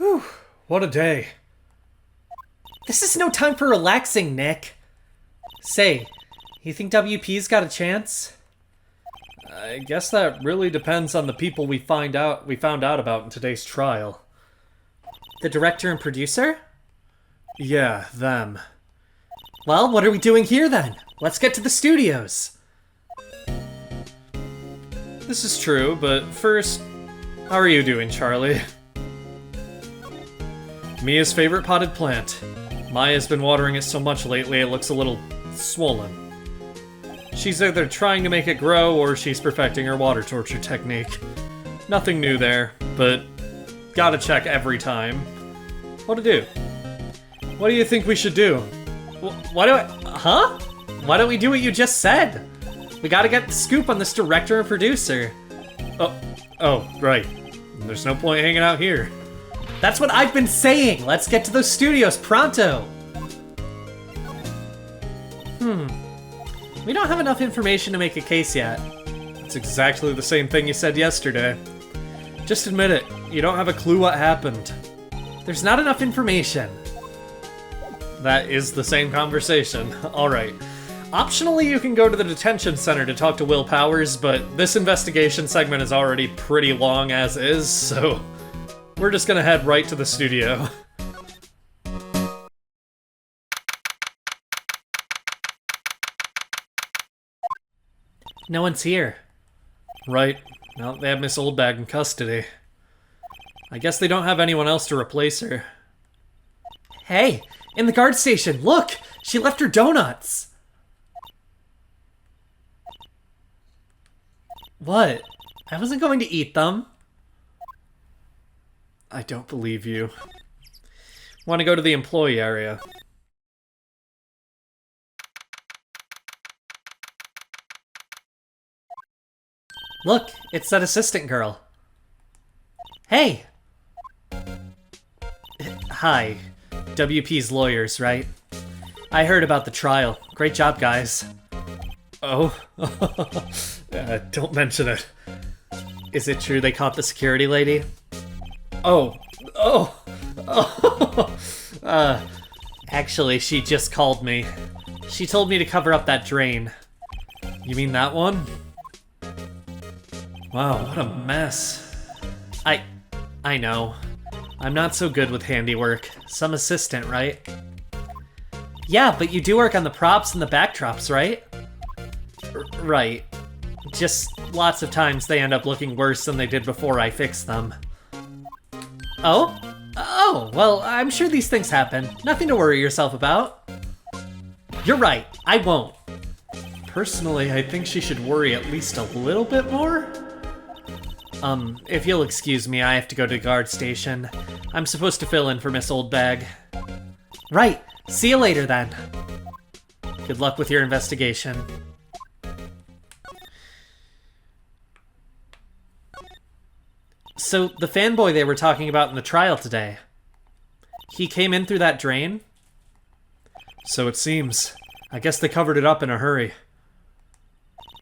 Whew, what a day. This is no time for relaxing, Nick. Say, you think WP's got a chance? I guess that really depends on the people we found out about in today's trial. The director and producer? Yeah, them. Well, what are we doing here then? Let's get to the studios. This is true, but first, how are you doing, Charlie? Mia's favorite potted plant. Maya's been watering it so much lately it looks a little swollen. She's either trying to make it grow or she's perfecting her water torture technique. Nothing new there, but gotta check every time. What to do? What do you think we should do? Why don't we do what you just said? We gotta get the scoop on this director and producer. Oh, right. There's no point hanging out here. That's what I've been saying! Let's get to those studios pronto! We don't have enough information to make a case yet. It's exactly the same thing you said yesterday. Just admit it. You don't have a clue what happened. There's not enough information. That is the same conversation. Alright. Optionally, you can go to the detention center to talk to Will Powers, but this investigation segment is already pretty long as is, so we're just gonna head right to the studio. No one's here. Right. Well, they have Miss Oldbag in custody. I guess they don't have anyone else to replace her. Hey, in the guard station, look! She left her donuts! What? I wasn't going to eat them. I don't believe you. Want to go to the employee area? Look, it's that assistant girl. Hey! Hi. WP's lawyers, right? I heard about the trial. Great job, guys. Oh? Don't mention it. Is it true they caught the security lady? Actually, she just called me. She told me to cover up that drain. You mean that one? Wow, what a mess. I know. I'm not so good with handiwork. Some assistant, right? Yeah, but you do work on the props and the backdrops, right? Right. Just lots of times they end up looking worse than they did before I fixed them. Oh? Oh, well, I'm sure these things happen. Nothing to worry yourself about. You're right, I won't. Personally, I think she should worry at least a little bit more. If you'll excuse me, I have to go to the guard station. I'm supposed to fill in for Miss Oldbag. Right, see you later then. Good luck with your investigation. So, the fanboy they were talking about in the trial today, he came in through that drain? So it seems. I guess they covered it up in a hurry.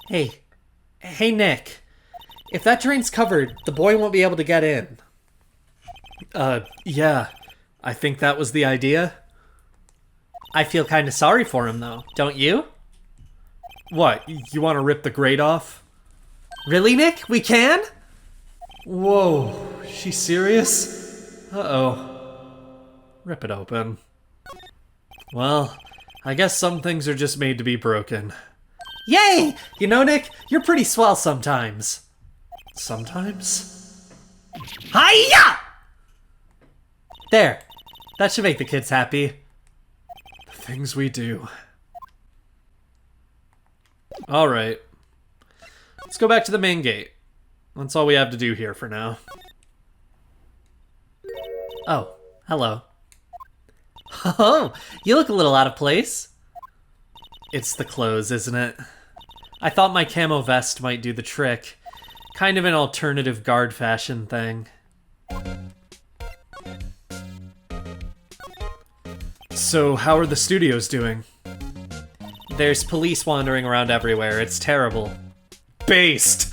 Hey Nick. If that drain's covered, the boy won't be able to get in. Yeah. I think that was the idea. I feel kinda sorry for him, though. Don't you? What, you want to rip the grate off? Really, Nick? We can? Whoa, she serious? Uh-oh. Rip it open. Well, I guess some things are just made to be broken. Yay! You know, Nick, you're pretty swell sometimes. Sometimes? Hiya! There. That should make the kids happy. The things we do. Alright. Let's go back to the main gate. That's all we have to do here for now. Oh, hello. Oh, you look a little out of place. It's the clothes, isn't it? I thought my camo vest might do the trick. Kind of an alternative guard fashion thing. So, how are the studios doing? There's police wandering around everywhere. It's terrible. Based!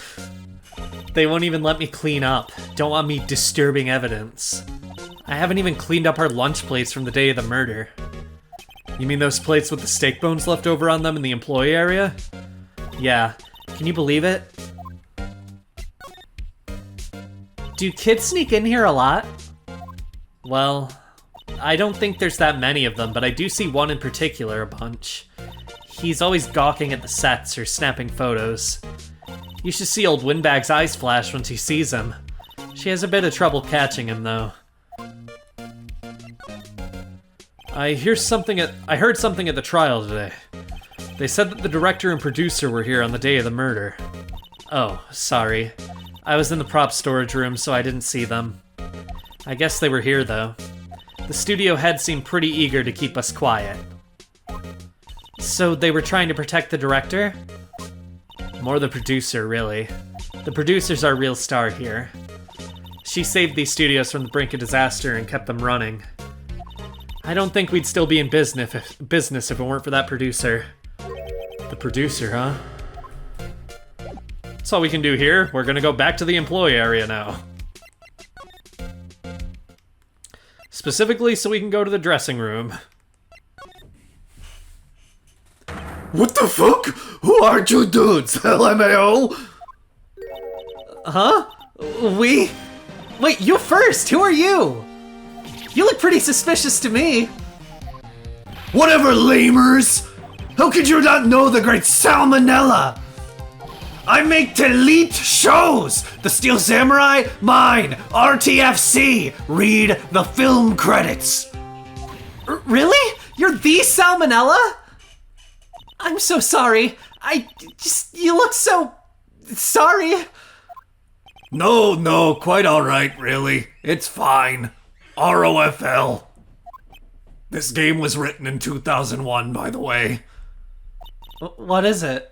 They won't even let me clean up. Don't want me disturbing evidence. I haven't even cleaned up our lunch plates from the day of the murder. You mean those plates with the steak bones left over on them in the employee area? Yeah. Can you believe it? Do kids sneak in here a lot? Well, I don't think there's that many of them, but I do see one in particular a bunch. He's always gawking at the sets or snapping photos. You should see old Windbag's eyes flash once he sees him. She has a bit of trouble catching him, though. I heard something at the trial today. They said that the director and producer were here on the day of the murder. Oh, sorry. I was in the prop storage room, so I didn't see them. I guess they were here, though. The studio head seemed pretty eager to keep us quiet. So they were trying to protect the director? More the producer, really. The producer's our real star here. She saved these studios from the brink of disaster and kept them running. I don't think we'd still be in business if it weren't for that producer. The producer, huh? That's all we can do here. We're gonna go back to the employee area now. Specifically so we can go to the dressing room. What the fuck? Who are you dudes? LMAO? Huh? We? Wait, you first! Who are you? You look pretty suspicious to me. Whatever, lamers! How could you not know the great Salmonella? I make elite shows! The Steel Samurai? Mine! RTFC! Read the film credits! Really? You're the Salmonella? I'm so sorry. You look so... sorry. No, quite alright, really. It's fine. ROFL. This game was written in 2001, by the way. What is it?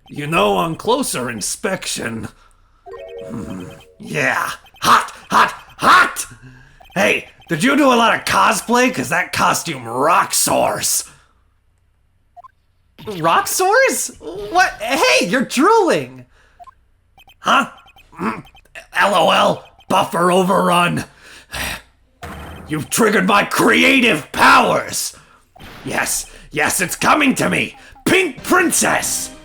You know, on closer inspection... Yeah. Hot! Hey, did you do a lot of cosplay? Cause that costume rock-soars. Rock sores? What? Hey, you're drooling! Huh? LOL. Buffer overrun. You've triggered my creative powers. Yes, it's coming to me. Pink Princess.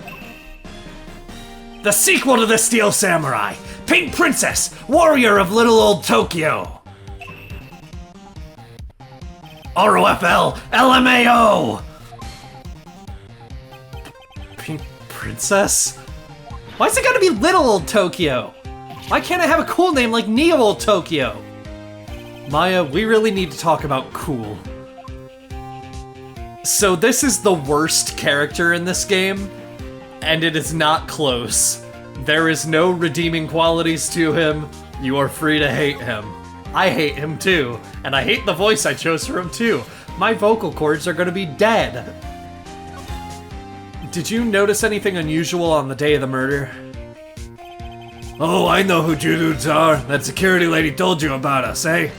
The sequel to the Steel Samurai. Pink Princess, warrior of little old Tokyo. ROFL, LMAO. Pink Princess? Why's it gotta be little old Tokyo? Why can't I have a cool name like Neo Old Tokyo? Maya, we really need to talk about cool. So this is the worst character in this game, and it is not close. There is no redeeming qualities to him. You are free to hate him. I hate him too, and I hate the voice I chose for him too. My vocal cords are gonna be dead. Did you notice anything unusual on the day of the murder? Oh, I know who you dudes are. That security lady told you about us, eh?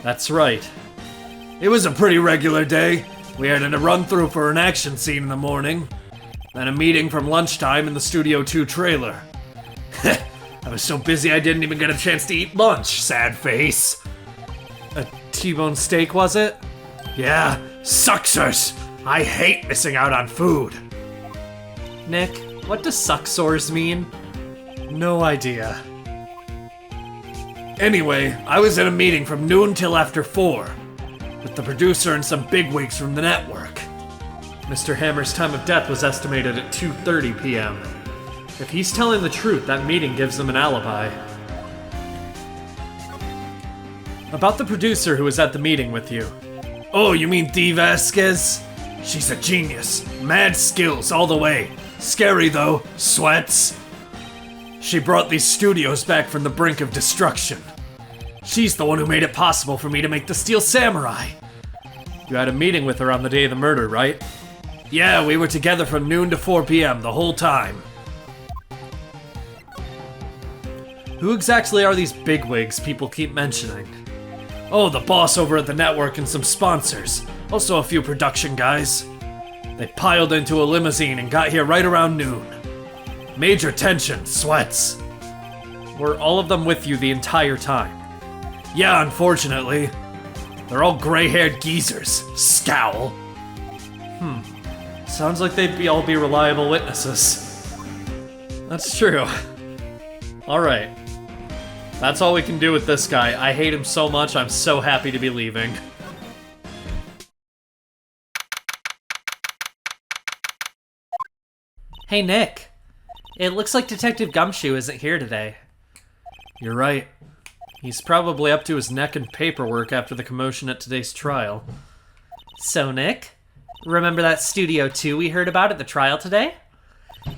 That's right. It was a pretty regular day. We had a run-through for an action scene in the morning. Then a meeting from lunchtime in the Studio 2 trailer. I was so busy I didn't even get a chance to eat lunch, sad face. A T-bone steak, was it? Yeah, sucksers. I hate missing out on food. Nick, what does suck sores mean? No idea. Anyway, I was in a meeting from noon till after 4 with the producer and some bigwigs from the network. Mr. Hammer's time of death was estimated at 2:30 p.m. If he's telling the truth, that meeting gives them an alibi. About the producer who was at the meeting with you. Oh, you mean Dee Vasquez? She's a genius. Mad skills all the way. Scary though, sweats. She brought these studios back from the brink of destruction. She's the one who made it possible for me to make the Steel Samurai. You had a meeting with her on the day of the murder, right? Yeah, we were together from noon to 4 p.m. the whole time. Who exactly are these bigwigs people keep mentioning? Oh, the boss over at the network and some sponsors. Also a few production guys. They piled into a limousine and got here right around noon. Major tension, sweats. Were all of them with you the entire time? Yeah, unfortunately. They're all gray-haired geezers. Scowl. Sounds like they'd all be reliable witnesses. That's true. Alright. That's all we can do with this guy. I hate him so much, I'm so happy to be leaving. Hey, Nick. It looks like Detective Gumshoe isn't here today. You're right. He's probably up to his neck in paperwork after the commotion at today's trial. So, Nick, remember that Studio 2 we heard about at the trial today?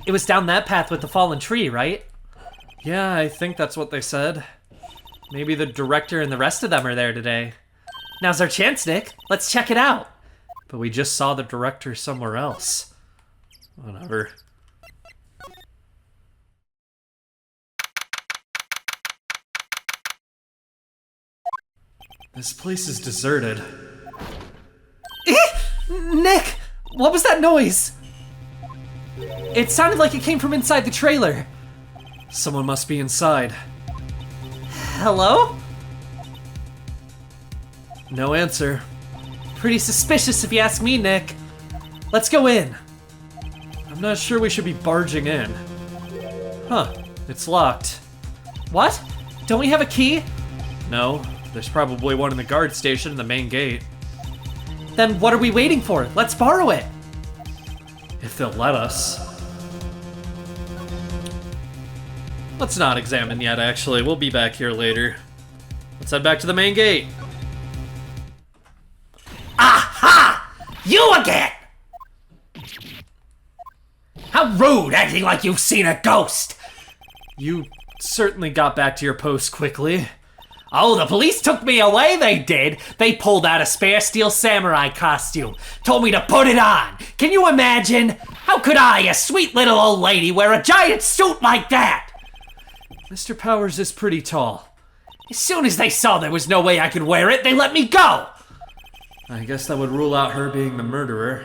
It was down that path with the fallen tree, right? Yeah, I think that's what they said. Maybe the director and the rest of them are there today. Now's our chance, Nick. Let's check it out. But we just saw the director somewhere else. Whatever. This place is deserted. Nick, what was that noise? It sounded like it came from inside the trailer. Someone must be inside. Hello? No answer. Pretty suspicious if you ask me, Nick. Let's go in. I'm not sure we should be barging in. Huh, it's locked. What? Don't we have a key? No, there's probably one in the guard station in the main gate. Then what are we waiting for? Let's borrow it. If they'll let us. Let's not examine yet, actually. We'll be back here later. Let's head back to the main gate. Aha! You again! How rude, acting like you've seen a ghost! You certainly got back to your post quickly. Oh, the police took me away, they did. They pulled out a spare steel samurai costume. Told me to put it on. Can you imagine? How could I, a sweet little old lady, wear a giant suit like that? Mr. Powers is pretty tall. As soon as they saw there was no way I could wear it, they let me go. I guess that would rule out her being the murderer.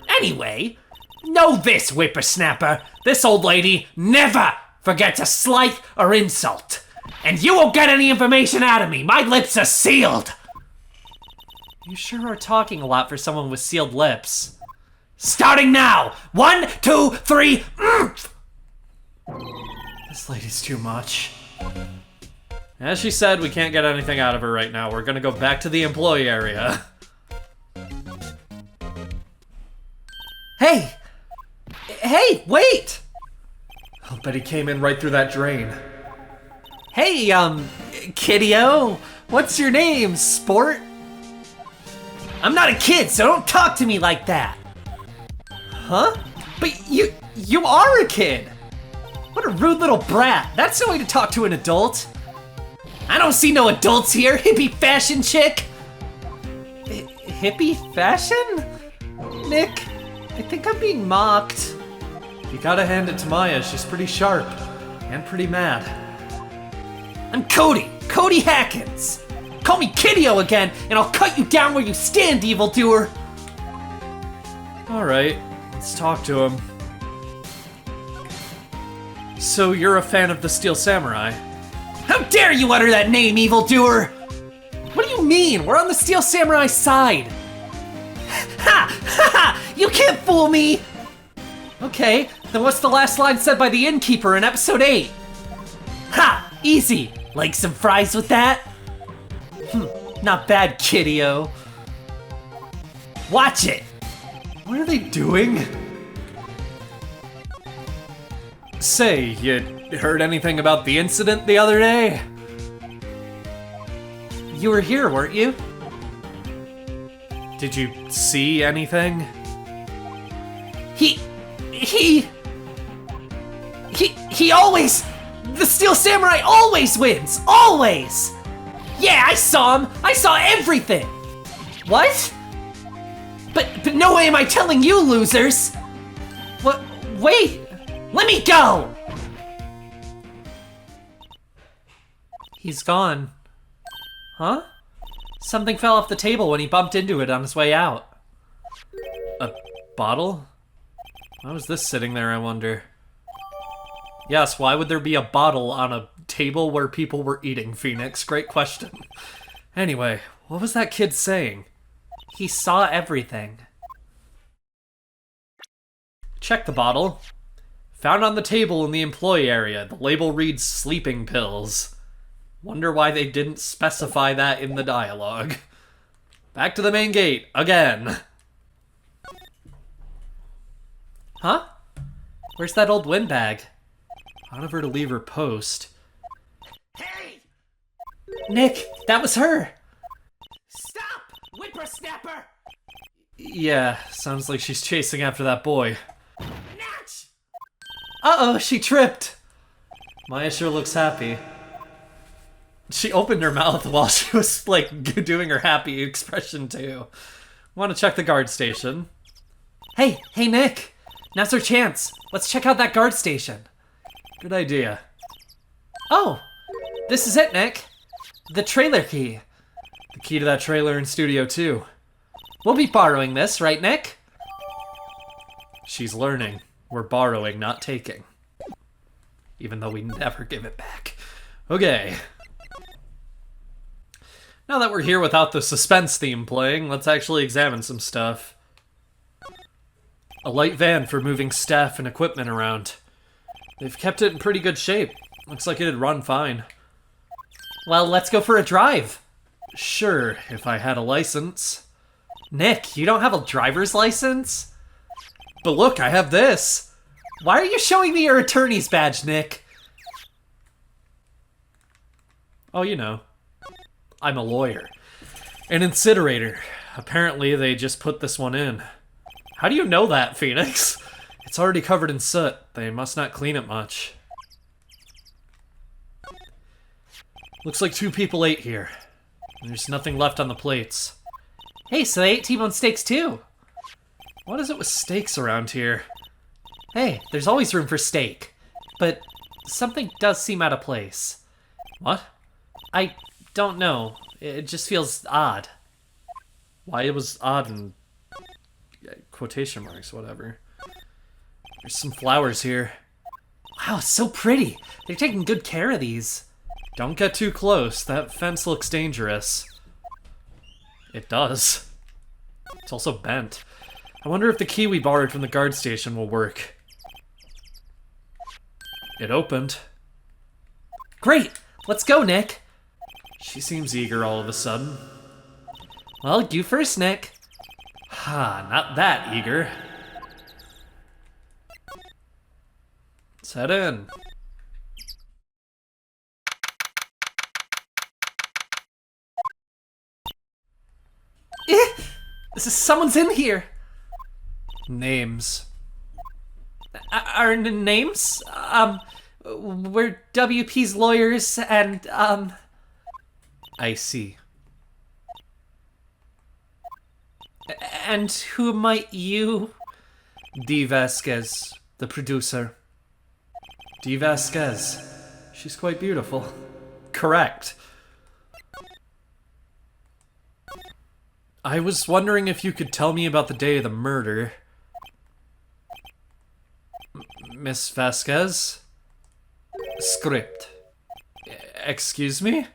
Anyway, know this, whippersnapper. This old lady never forgets a slight or insult. And you won't get any information out of me. My lips are sealed. You sure are talking a lot for someone with sealed lips. Starting now. 1, 2, 3. This lady's too much. As she said, we can't get anything out of her right now. We're gonna go back to the employee area. Hey! Hey, wait! I'll bet he came in right through that drain. Hey, kiddo, what's your name, sport? I'm not a kid, so don't talk to me like that. Huh? But you are a kid. What a rude little brat. That's no way to talk to an adult. I don't see no adults here, hippie fashion chick. Hippie fashion? Nick, I think I'm being mocked. You gotta hand it to Maya, she's pretty sharp. And pretty mad. I'm Cody Hackins. Call me Kiddio again, and I'll cut you down where you stand, evildoer. Alright, let's talk to him. So you're a fan of the Steel Samurai? How dare you utter that name, evildoer? What do you mean? We're on the Steel Samurai side. Ha! Ha ha! You can't fool me! Okay, then what's the last line said by the innkeeper in episode 8? Ha! Easy! Like some fries with that? Not bad, kiddio. Watch it! What are they doing? Say, you heard anything about the incident the other day? You were here, weren't you? Did you see anything? He always... The Steel Samurai always wins! Always! Yeah, I saw him! I saw everything! What? But no way am I telling you, losers! What? Wait! Let me go! He's gone. Huh? Something fell off the table when he bumped into it on his way out. A bottle? Why was this sitting there, I wonder? Yes, why would there be a bottle on a table where people were eating, Phoenix. Great question. Anyway, what was that kid saying? He saw everything. Check the bottle. Found on the table in the employee area. The label reads sleeping pills. Wonder why they didn't specify that in the dialogue. Back to the main gate, again. Huh? Where's that old windbag? Out of her to leave her post. Hey! Nick, that was her! Stop! Whippersnapper! Yeah, sounds like she's chasing after that boy. Natch! Uh-oh, she tripped! Maya sure looks happy. She opened her mouth while she was, like, doing her happy expression, too. Want to check the guard station? Hey, Nick! Now's our chance. Let's check out that guard station. Good idea. Oh, this is it, Nick. The trailer key. The key to that trailer in Studio 2. We'll be borrowing this, right, Nick? She's learning. We're borrowing, not taking. Even though we never give it back. Okay. Now that we're here without the suspense theme playing, let's actually examine some stuff. A light van for moving staff and equipment around. They've kept it in pretty good shape. Looks like it'd run fine. Well, let's go for a drive. Sure, if I had a license. Nick, you don't have a driver's license? But look, I have this! Why are you showing me your attorney's badge, Nick? Oh, you know. I'm a lawyer. An incinerator. Apparently, they just put this one in. How do you know that, Phoenix? It's already covered in soot. They must not clean it much. Looks like 2 people ate here. There's nothing left on the plates. Hey, so they ate T-bone steaks too. What is it with steaks around here? Hey, there's always room for steak. But something does seem out of place. What? I don't know. It just feels odd. Why it was odd and quotation marks, whatever. There's some flowers here. Wow, so pretty. They're taking good care of these. Don't get too close. That fence looks dangerous. It does. It's also bent. I wonder if the key we borrowed from the guard station will work. It opened. Great! Let's go, Nick. She seems eager all of a sudden. Well, you first, Nick. Ha, not that eager. Let's head in. Someone's in here. Names. Our names? We're WP's lawyers and, I see. And who might you? Dee Vasquez, the producer. Dee Vasquez. She's quite beautiful. Correct. I was wondering if you could tell me about the day of the murder. Miss Vasquez? Script. Excuse me?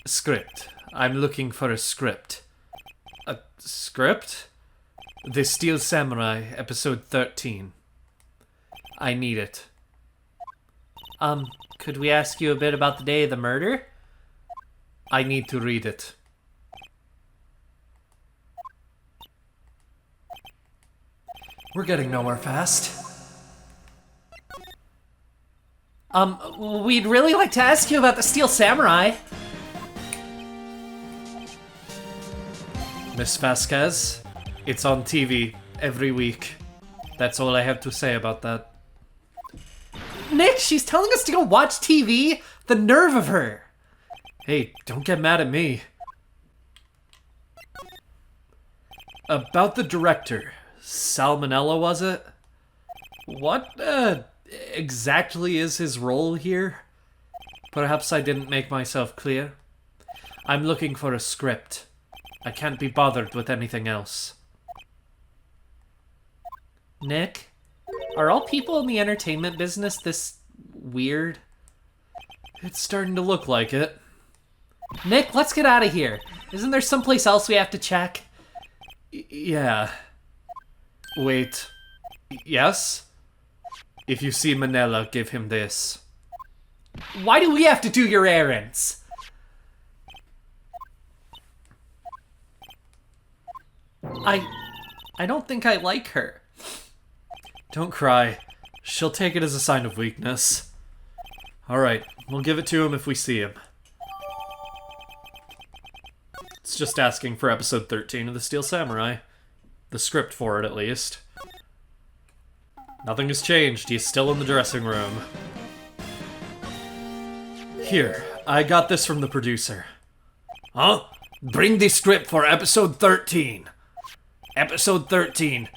Script. I'm looking for a script. A script? The Steel Samurai, episode 13. I need it. Could we ask you a bit about the day of the murder? I need to read it. We're getting nowhere fast. We'd really like to ask you about the Steel Samurai. Miss Vasquez, it's on TV every week. That's all I have to say about that. Nick, she's telling us to go watch TV? The nerve of her! Hey, don't get mad at me. About the director. Salmonella, was it? What, exactly is his role here? Perhaps I didn't make myself clear. I'm looking for a script. I can't be bothered with anything else. Nick, are all people in the entertainment business this weird? It's starting to look like it. Nick, let's get out of here. Isn't there someplace else we have to check? Yeah. Wait. Yes? If you see Manila, give him this. Why do we have to do your errands? I don't think I like her. Don't cry. She'll take it as a sign of weakness. Alright, we'll give it to him if we see him. It's just asking for episode 13 of the Steel Samurai. The script for it, at least. Nothing has changed. He's still in the dressing room. Here, I got this from the producer. Huh? Bring the script for episode 13. Episode 13.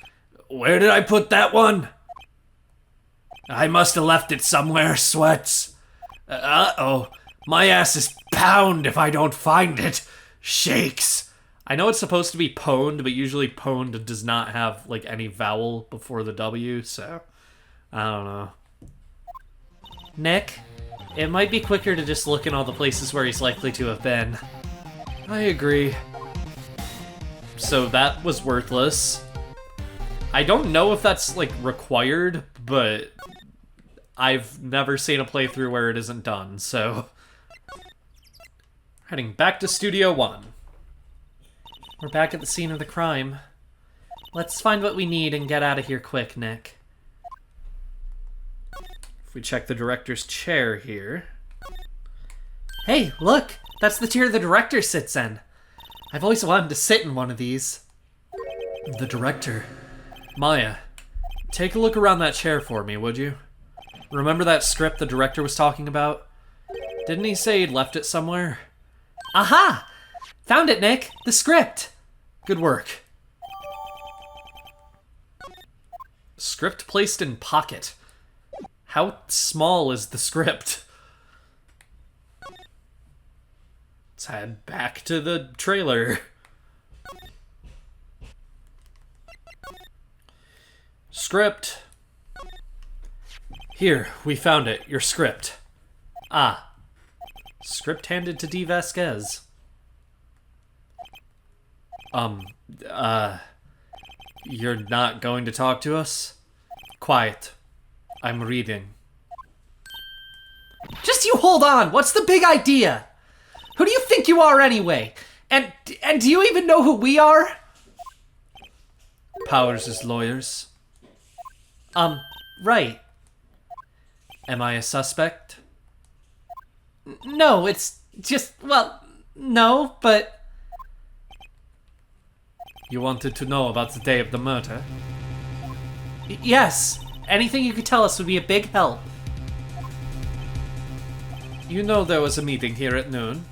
Where did I put that one? I must have left it somewhere, Sweats. Uh-oh. My ass is pound if I don't find it. Shakes. I know it's supposed to be pwned, but usually pwned does not have, like, any vowel before the W, so... I don't know. Nick, it might be quicker to just look in all the places where he's likely to have been. I agree. So that was worthless. I don't know if that's, like, required, but I've never seen a playthrough where it isn't done, so... Heading back to Studio 1. We're back at the scene of the crime. Let's find what we need and get out of here quick, Nick. If we check the director's chair here... Hey, look! That's the chair the director sits in. I've always wanted to sit in one of these. The director. Maya, take a look around that chair for me, would you? Remember that script the director was talking about? Didn't he say he'd left it somewhere? Aha! Found it, Nick! The script! Good work. Script placed in pocket. How small is the script? Let's head back to the trailer. Script. Here, we found it. Your script. Ah. Script handed to D. Vasquez. You're not going to talk to us? Quiet. I'm reading. Just you hold on! What's the big idea? Who do you think you are anyway? And do you even know who we are? Powers' lawyers. Right. Am I a suspect? No, it's just, well, no, but... You wanted to know about the day of the murder? Yes. Anything you could tell us would be a big help. You know there was a meeting here at noon?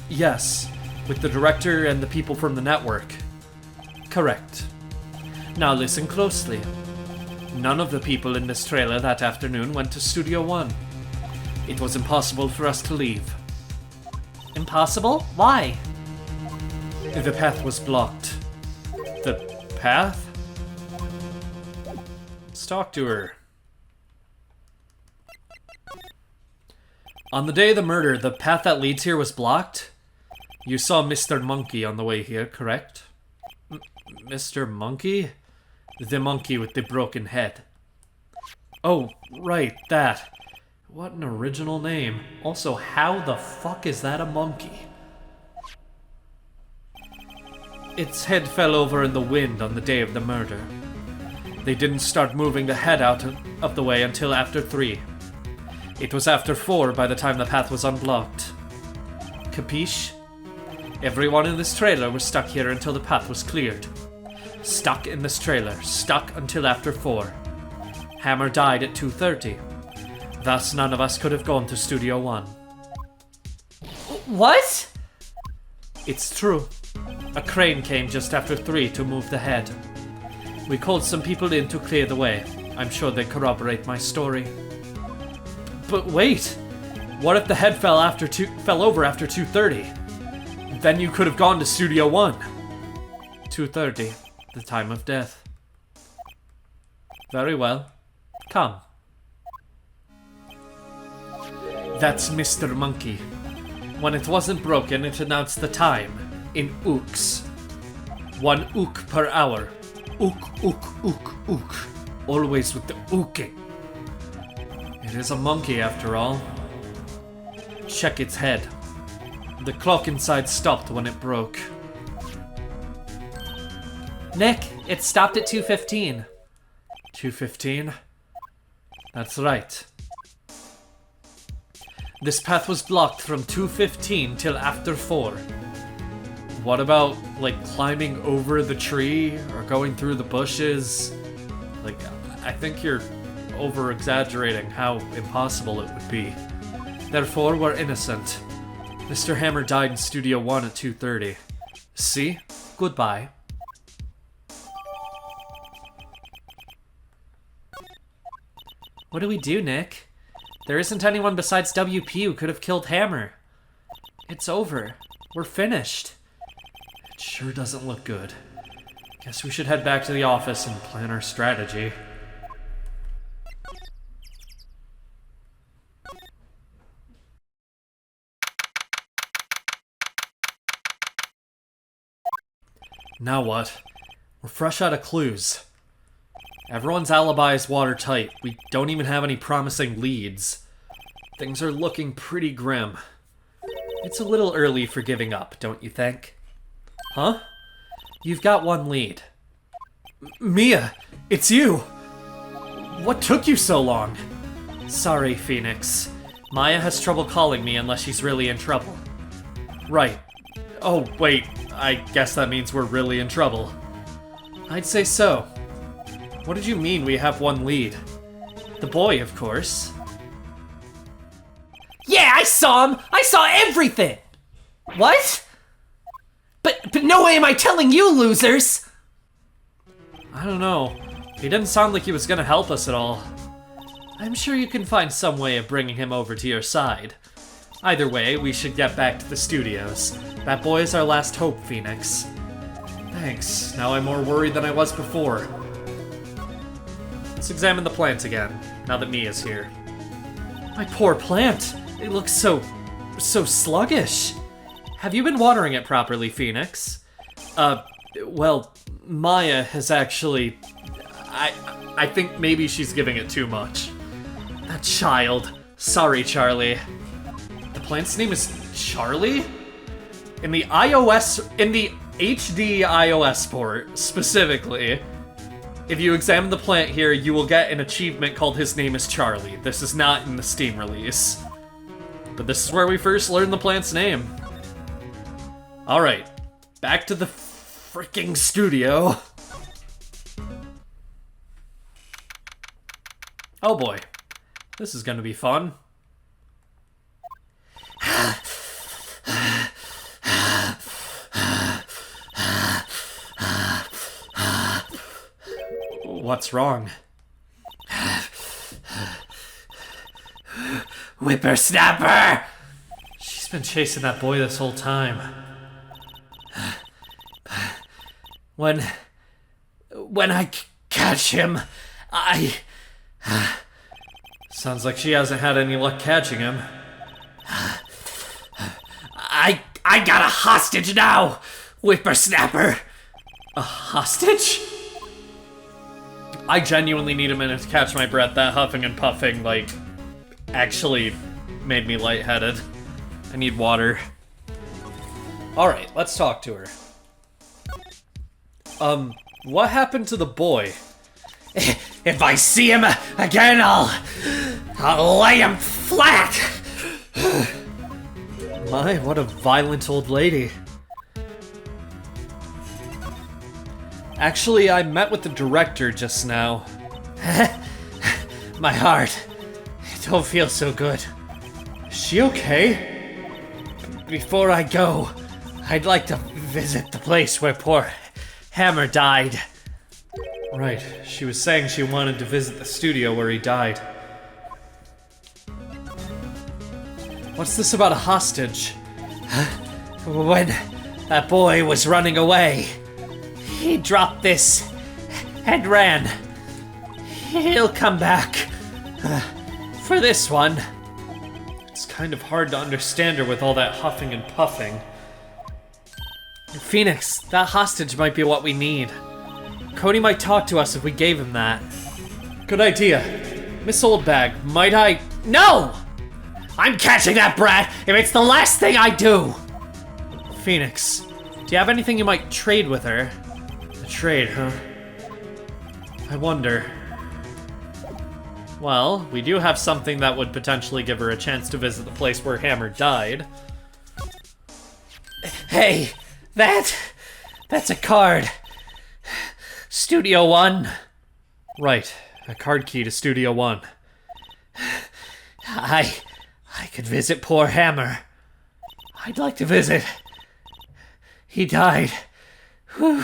Yes, with the director and the people from the network. Correct. Now listen closely. None of the people in this trailer that afternoon went to Studio 1. It was impossible for us to leave. Impossible? Why? The path was blocked. The path? Let's talk to her. On the day of the murder, the path that leads here was blocked? You saw Mr. Monkey on the way here, correct? Mr. Monkey? The monkey with the broken head. Oh, right, that. What an original name. Also, how the fuck is that a monkey? Its head fell over in the wind on the day of the murder. They didn't start moving the head out of the way until after 3. It was after 4 by the time the path was unblocked. Capiche? Everyone in this trailer was stuck here until the path was cleared. Stuck in this trailer, stuck until after 4. Hammer died at 2:30. Thus, none of us could have gone to Studio 1. What? It's true. A crane came just after 3 to move the head. We called some people in to clear the way. I'm sure they corroborate my story. But wait! What if the head fell over after 2:30? Then you could have gone to Studio 1. 2:30, the time of death. Very well. Come. That's Mr. Monkey. When it wasn't broken, it announced the time in ooks. 1 ook per hour. Ook, ook, ook, ook. Always with the ooking. It is a monkey after all. Check its head. The clock inside stopped when it broke. Nick, it stopped at 2:15. 2:15? That's right. This path was blocked from 2:15 till after 4. What about, like, climbing over the tree or going through the bushes? Like, I think you're over-exaggerating how impossible it would be. Therefore, we're innocent. Mr. Hammer died in Studio 1 at 2:30. See? Goodbye. What do we do, Nick? There isn't anyone besides WP who could have killed Hammer. It's over. We're finished. It sure doesn't look good. Guess we should head back to the office and plan our strategy. Now what? We're fresh out of clues. Everyone's alibi is watertight. We don't even have any promising leads. Things are looking pretty grim. It's a little early for giving up, don't you think? Huh? You've got one lead. Mia, it's you! What took you so long? Sorry, Phoenix. Maya has trouble calling me unless she's really in trouble. Right. Oh, wait. I guess that means we're really in trouble. I'd say so. What did you mean we have one lead? The boy, of course. Yeah, I saw him! I saw everything! What? But no way am I telling you, losers! I don't know. He didn't sound like he was gonna help us at all. I'm sure you can find some way of bringing him over to your side. Either way, we should get back to the studios. That boy is our last hope, Phoenix. Thanks. Now I'm more worried than I was before. Let's examine the plant again, now that Mia's here. My poor plant! It looks so sluggish. Have you been watering it properly, Phoenix? Well, Maya has actually... I think maybe she's giving it too much. That child. Sorry, Charlie. The plant's name is Charlie? In the HD iOS port, specifically, if you examine the plant here, you will get an achievement called His Name is Charlie. This is not in the Steam release. But this is where we first learned the plant's name. Alright, back to the freaking studio. Oh boy, this is gonna be fun. What's wrong? Whippersnapper! She's been chasing that boy this whole time. When I catch him, Sounds like she hasn't had any luck catching him. I got a hostage now, Whippersnapper! A hostage? I genuinely need a minute to catch my breath. That huffing and puffing, like, actually made me lightheaded. I need water. Alright, let's talk to her. What happened to the boy? If I see him again, I'll lay him flat! My, what a violent old lady. Actually, I met with the director just now. My heart, it don't feel so good. Is she okay? Before I go, I'd like to visit the place where poor Hammer died. Right, she was saying she wanted to visit the studio where he died. What's this about a hostage? When that boy was running away, he dropped this and ran. He'll come back for this one. It's kind of hard to understand her with all that huffing and puffing. Phoenix, that hostage might be what we need. Cody might talk to us if we gave him that. Good idea. Miss Oldbag, might I... No! I'm catching that brat if it's the last thing I do! Phoenix, do you have anything you might trade with her? A trade, huh? I wonder. Well, we do have something that would potentially give her a chance to visit the place where Hammer died. Hey, that's a card. Studio One. Right, a card key to Studio One. I could visit poor Hammer. I'd like to visit. He died. Whew.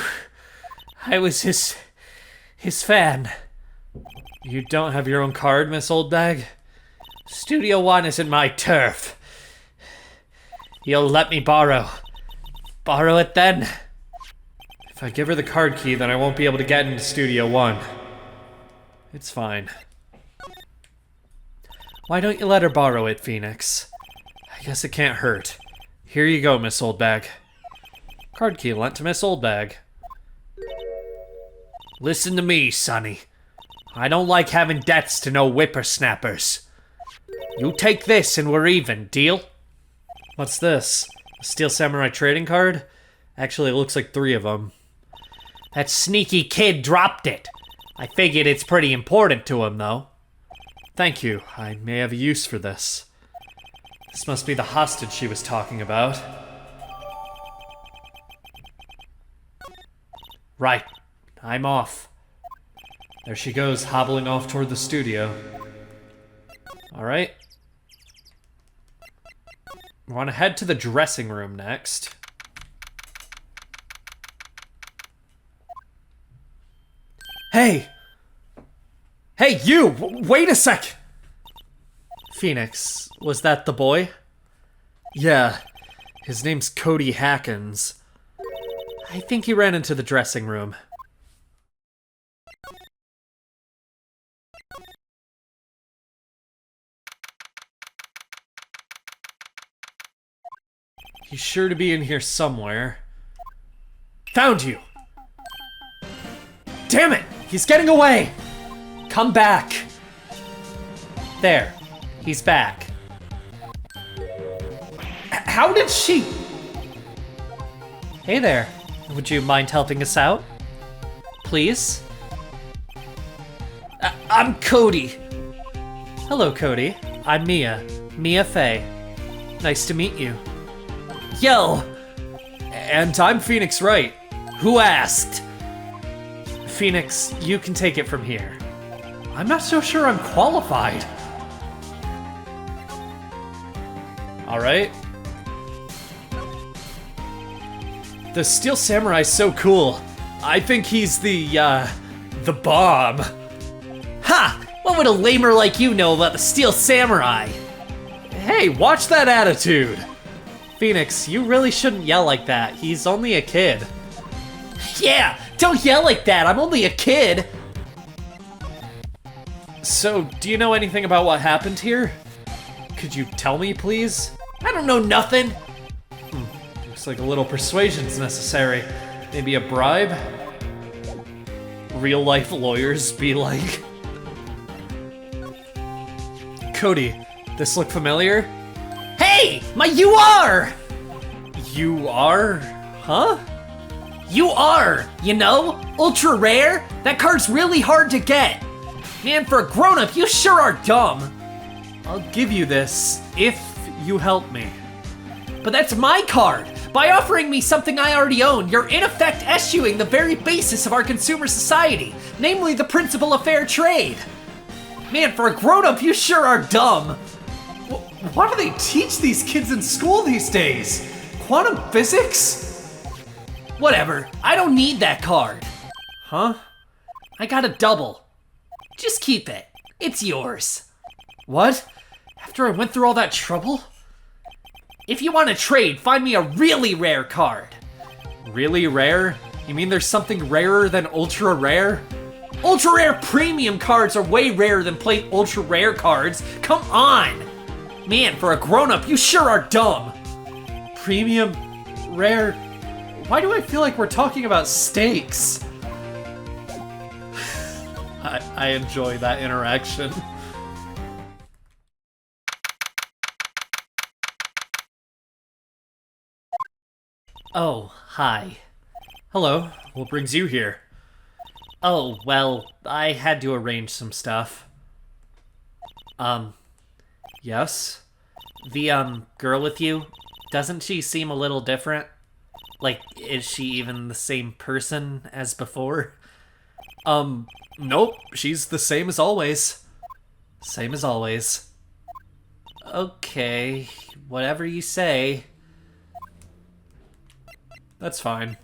I was his fan. You don't have your own card, Miss Oldbag? Studio One isn't my turf. You'll let me borrow it then? If I give her the card key, then I won't be able to get into Studio One. It's fine. Why don't you let her borrow it, Phoenix? I guess it can't hurt. Here you go, Miss Oldbag. Card key lent to Miss Oldbag. Listen to me, Sonny. I don't like having debts to no whippersnappers. You take this and we're even, deal? What's this? A Steel Samurai trading card? Actually, it looks like 3 of them. That sneaky kid dropped it. I figured it's pretty important to him, though. Thank you. I may have a use for this. This must be the hostage she was talking about. Right. I'm off. There she goes, hobbling off toward the studio. Alright. We want to head to the dressing room next. Hey! Hey, you! Wait a sec! Phoenix, was that the boy? Yeah. His name's Cody Hackins. I think he ran into the dressing room. He's sure to be in here somewhere. Found you! Damn it! He's getting away! Come back! There. He's back. How did she... Hey there. Would you mind helping us out? Please? I'm Cody. Hello, Cody. I'm Mia. Mia Fey. Nice to meet you. Yo! And I'm Phoenix Wright. Who asked? Phoenix, you can take it from here. I'm not so sure I'm qualified. Alright. The Steel Samurai's so cool. I think he's the bomb. Ha! What would a lamer like you know about the Steel Samurai? Hey, watch that attitude! Phoenix, you really shouldn't yell like that. He's only a kid. Yeah, don't yell like that. I'm only a kid. So, do you know anything about what happened here? Could you tell me, please? I don't know nothing. Looks like a little persuasion's necessary. Maybe a bribe? Real life lawyers be like. Cody, this look familiar? Hey, my UR! You are? Huh? UR, you know? Ultra rare? That card's really hard to get. Man, for a grown-up, you sure are dumb. I'll give you this if you help me. But that's my card. By offering me something I already own, you're in effect eschewing the very basis of our consumer society, namely the principle of fair trade. Man, for a grown-up, you sure are dumb. What do they teach these kids in school these days? Quantum physics? Whatever, I don't need that card. Huh? I got a double. Just keep it. It's yours. What? After I went through all that trouble? If you want to trade, find me a really rare card. Really rare? You mean there's something rarer than ultra rare? Ultra rare premium cards are way rarer than plain ultra rare cards. Come on! Man, for a grown-up, you sure are dumb. Premium, rare. Why do I feel like we're talking about steaks? I enjoy that interaction. Oh, hi. Hello, what brings you here? Oh, well, I had to arrange some stuff. Yes? The, girl with you, doesn't she seem a little different? Like, is she even the same person as before? Nope, she's the same as always. Same as always. Okay, whatever you say. That's fine.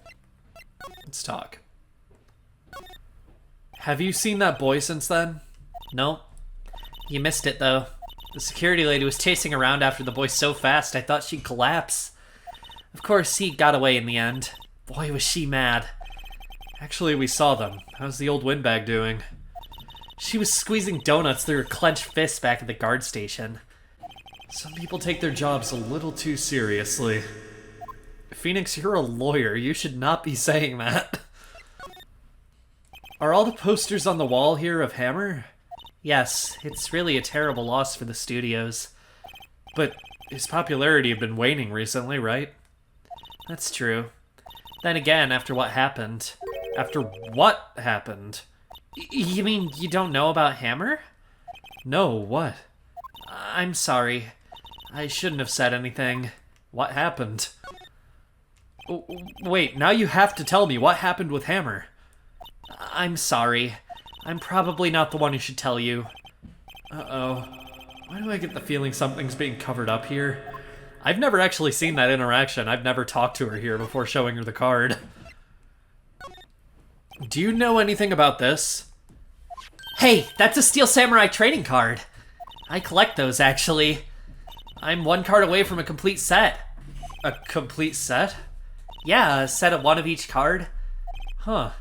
Let's talk. Have you seen that boy since then? Nope. You missed it, though. The security lady was chasing around after the boy so fast I thought she'd collapse. Of course, he got away in the end. Boy, was she mad. Actually, we saw them. How's the old windbag doing? She was squeezing donuts through her clenched fist back at the guard station. Some people take their jobs a little too seriously. Phoenix, you're a lawyer. You should not be saying that. Are all the posters on the wall here of Hammer? Yes, it's really a terrible loss for the studios. But his popularity had been waning recently, right? That's true. Then again, after what happened... After what happened? You mean you don't know about Hammer? No, what? I'm sorry. I shouldn't have said anything. What happened? Oh, wait, now you have to tell me what happened with Hammer. I'm sorry. I'm probably not the one who should tell you. Uh-oh. Why do I get the feeling something's being covered up here? I've never actually seen that interaction. I've never talked to her here before showing her the card. Do you know anything about this? Hey, that's a Steel Samurai trading card. I collect those, actually. I'm one card away from a complete set. A complete set? Yeah, a set of one of each card. Huh.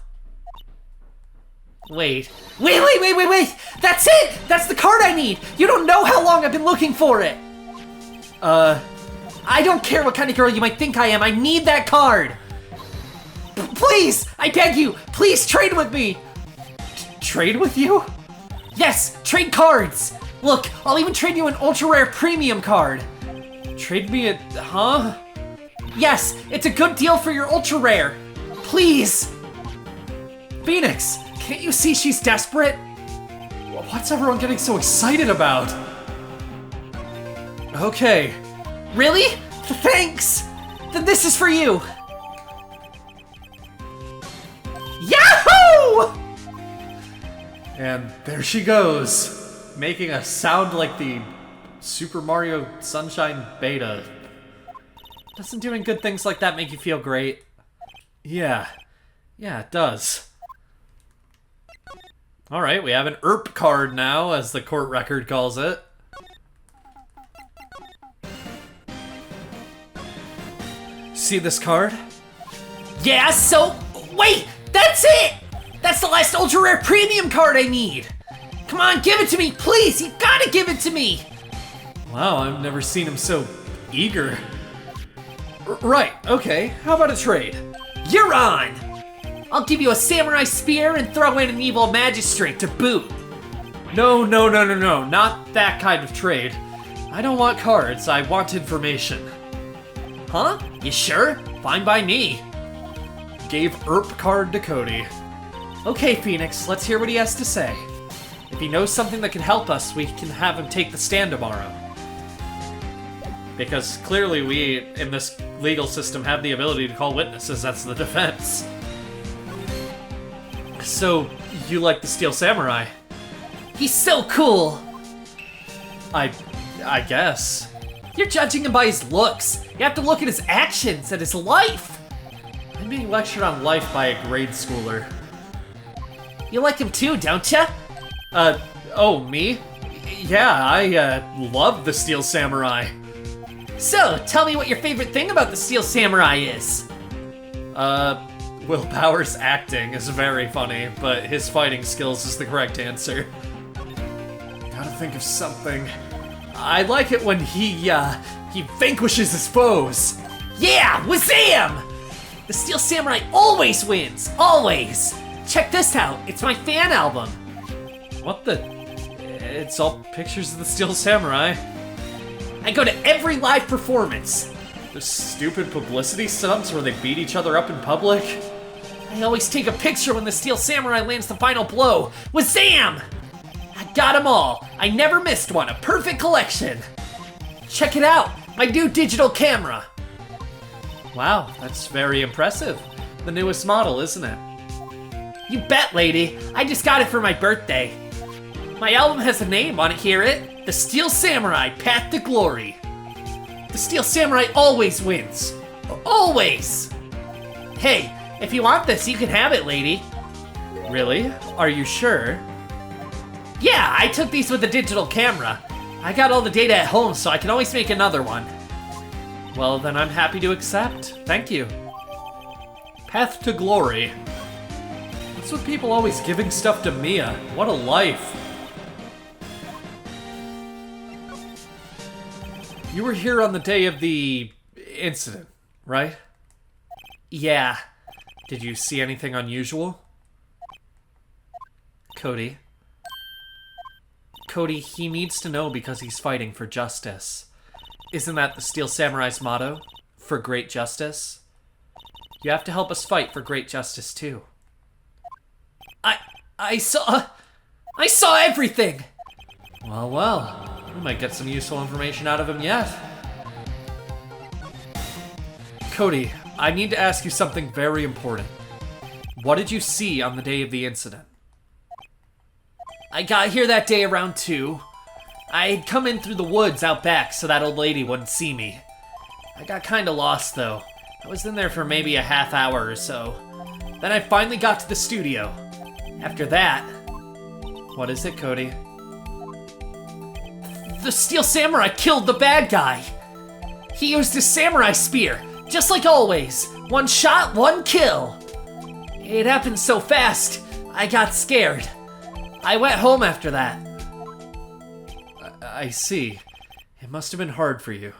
Wait. Wait! That's it! That's the card I need! You don't know how long I've been looking for it! I don't care what kind of girl you might think I am, I need that card! Please! I beg you! Please trade with me! Trade with you? Yes! Trade cards! Look, I'll even trade you an ultra rare premium card! Trade me a... huh? Yes! It's a good deal for your ultra rare! Please! Phoenix! Can't you see she's desperate? What's everyone getting so excited about? Okay. Really? Thanks! Then this is for you! Yahoo! And there she goes, making a sound like the Super Mario Sunshine beta. Doesn't doing good things like that make you feel great? Yeah, it does. Alright, we have an ERP card now, as the court record calls it. See this card? Yeah, so... Wait! That's it! That's the last ultra rare premium card I need! Come on, give it to me, please! You gotta give it to me! Wow, I've never seen him so eager. Right, okay, how about a trade? You're on! I'll give you a samurai spear and throw in an evil magistrate to boot. No, not that kind of trade. I don't want cards, I want information. Huh? You sure? Fine by me. Gave ERP card to Cody. Okay, Phoenix, let's hear what he has to say. If he knows something that can help us, we can have him take the stand tomorrow. Because clearly we, in this legal system, have the ability to call witnesses, that's the defense. So, you like the Steel Samurai? He's so cool! I guess. You're judging him by his looks. You have to look at his actions and his life. I'm being lectured on life by a grade schooler. You like him too, don't ya? Oh, me? Yeah, I love the Steel Samurai. So, tell me what your favorite thing about the Steel Samurai is. Will Power's acting is very funny, but his fighting skills is the correct answer. Gotta think of something. I like it when he vanquishes his foes. Yeah, Wazam! The Steel Samurai always wins, always! Check this out, it's my fan album. What the? It's all pictures of the Steel Samurai. I go to every live performance. Those stupid publicity stunts where they beat each other up in public. I always take a picture when the Steel Samurai lands the final blow. Wazam! I got them all. I never missed one. A perfect collection. Check it out, my new digital camera. Wow, that's very impressive. The newest model, isn't it? You bet, lady. I just got it for my birthday. My album has a name on it, hear it? The Steel Samurai, Path to Glory. The Steel Samurai always wins. Always! Hey, if you want this, you can have it, lady. Really? Are you sure? Yeah, I took these with a digital camera. I got all the data at home, so I can always make another one. Well, then I'm happy to accept. Thank you. Path to Glory. What's with people always giving stuff to Mia? What a life. You were here on the day of the incident, right? Yeah. Did you see anything unusual? Cody. Cody, he needs to know because he's fighting for justice. Isn't that the Steel Samurai's motto? For great justice? You have to help us fight for great justice too. I saw everything. Well, we might get some useful information out of him yet. Cody, I need to ask you something very important. What did you see on the day of the incident? I got here that day around 2. I had come in through the woods out back so that old lady wouldn't see me. I got kinda lost though. I was in there for maybe a half hour or so. Then I finally got to the studio. After that... What is it, Cody? The Steel Samurai killed the bad guy. He used his samurai spear, just like always. 1 shot, 1 kill. It happened so fast, I got scared. I went home after that. I see. It must have been hard for you.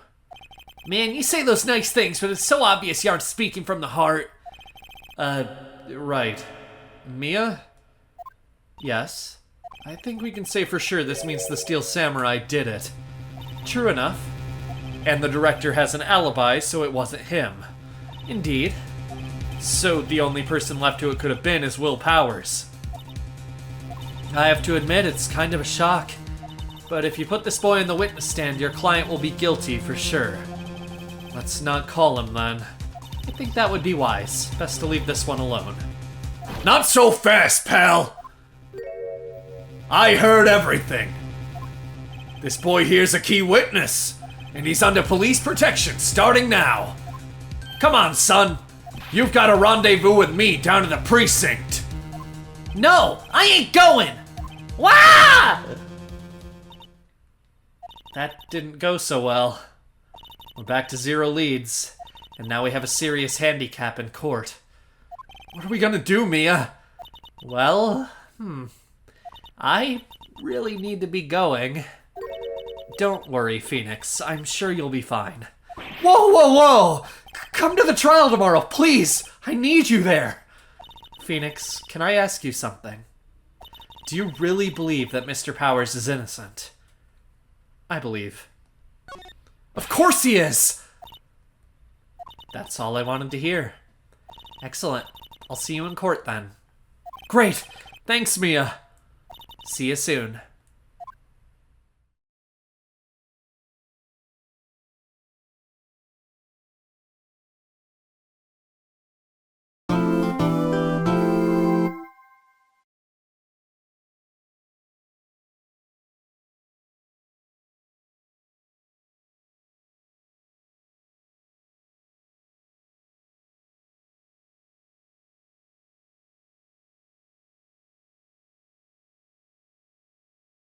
Man, you say those nice things, but it's so obvious you aren't speaking from the heart. Right. Mia? Yes. I think we can say for sure this means the Steel Samurai did it. True enough. And the director has an alibi, so it wasn't him. Indeed. So the only person left who it could have been is Will Powers. I have to admit, it's kind of a shock. But if you put this boy in the witness stand, your client will be guilty for sure. Let's not call him then. I think that would be wise. Best to leave this one alone. Not so fast, pal! I heard everything. This boy here's a key witness, and he's under police protection starting now. Come on, son. You've got a rendezvous with me down at the precinct. No, I ain't going! Wah! That didn't go so well. We're back to 0 leads, and now we have a serious handicap in court. What are we gonna do, Mia? Well, I really need to be going. Don't worry, Phoenix. I'm sure you'll be fine. Whoa, whoa, whoa! Come to the trial tomorrow, please! I need you there! Phoenix, can I ask you something? Do you really believe that Mr. Powers is innocent? I believe. Of course he is! That's all I wanted to hear. Excellent. I'll see you in court then. Great! Thanks, Mia. See you soon.